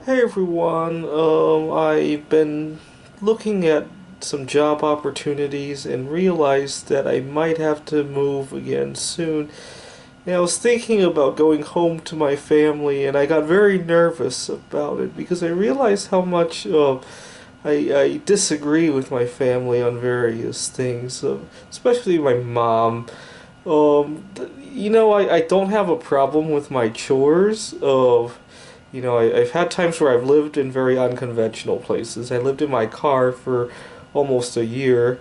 Hey everyone, I've been looking at some job opportunities and realized that I might have to move again soon. And I was thinking about going home to my family and I got very nervous about it because I realized how much I disagree with my family on various things, especially my mom. I don't have a problem with my chores. I've had times where I've lived in very unconventional places. I lived in my car for almost a year.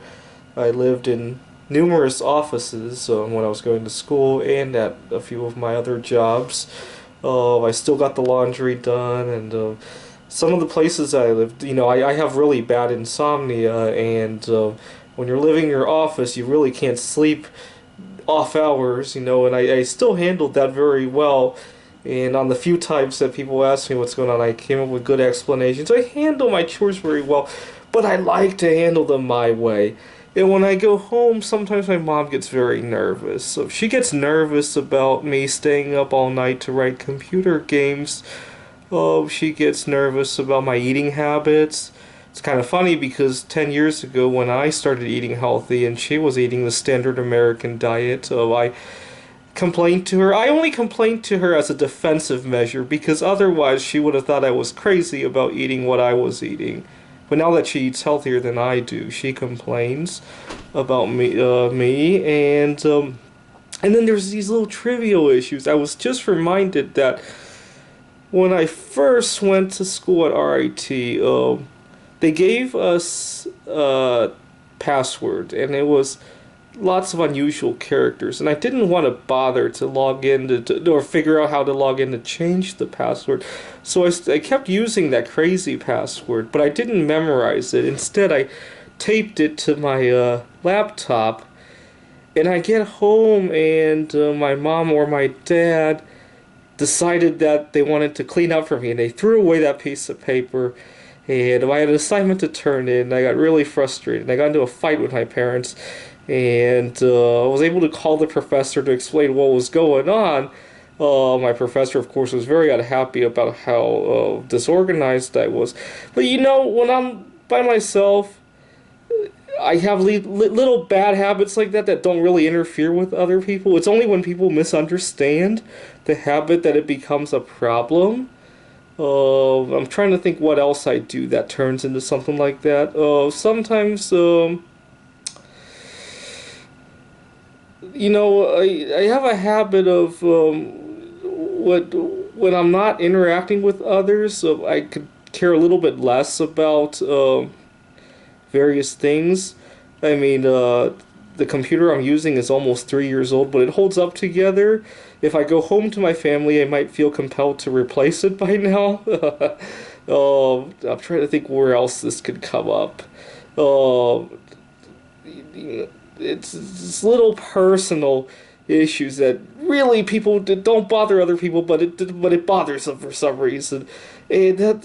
I lived in numerous offices when I was going to school and at a few of my other jobs. I still got the laundry done, and some of the places I lived, I have really bad insomnia, and when you're living in your office, you really can't sleep off hours, and I still handled that very well. And on the few times that people ask me what's going on, I came up with good explanations. I handle my chores very well, but I like to handle them my way. And when I go home, sometimes my mom gets very nervous. So she gets nervous about me staying up all night to write computer games. Oh, she gets nervous about my eating habits. It's kind of funny because 10 years ago when I started eating healthy and she was eating the standard American diet, I complained to her. I only complained to her as a defensive measure because otherwise she would have thought I was crazy about eating what I was eating. But now that she eats healthier than I do, she complains about and then there's these little trivial issues. I was just reminded that when I first went to school at RIT, they gave us a password, and it was lots of unusual characters, and I didn't want to bother to log in or figure out how to log in to change the password. So I kept using that crazy password, but I didn't memorize it. Instead, I taped it to my laptop, and I get home, and my mom or my dad decided that they wanted to clean up for me, and they threw away that piece of paper. And I had an assignment to turn in, and I got really frustrated. I got into a fight with my parents, and I was able to call the professor to explain what was going on. My professor, of course, was very unhappy about how disorganized I was. But when I'm by myself, I have little bad habits like that don't really interfere with other people. It's only when people misunderstand the habit that it becomes a problem. I'm trying to think what else I do that turns into something like that. Sometimes, I have a habit of when I'm not interacting with others, I could care a little bit less about various things. I mean, the computer I'm using is almost 3 years old, but it holds up together. If I go home to my family, I might feel compelled to replace it by now. I'm trying to think where else this could come up. Uh, it's little personal issues that really people don't bother other people, but it bothers them for some reason. And that,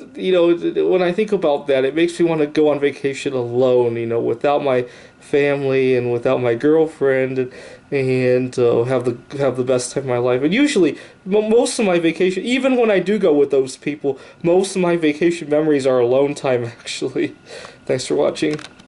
when I think about that, it makes me want to go on vacation alone, without my family and without my girlfriend, and have the best time of my life. And usually, most of my vacation, even when I do go with those people, most of my vacation memories are alone time, actually. Thanks for watching.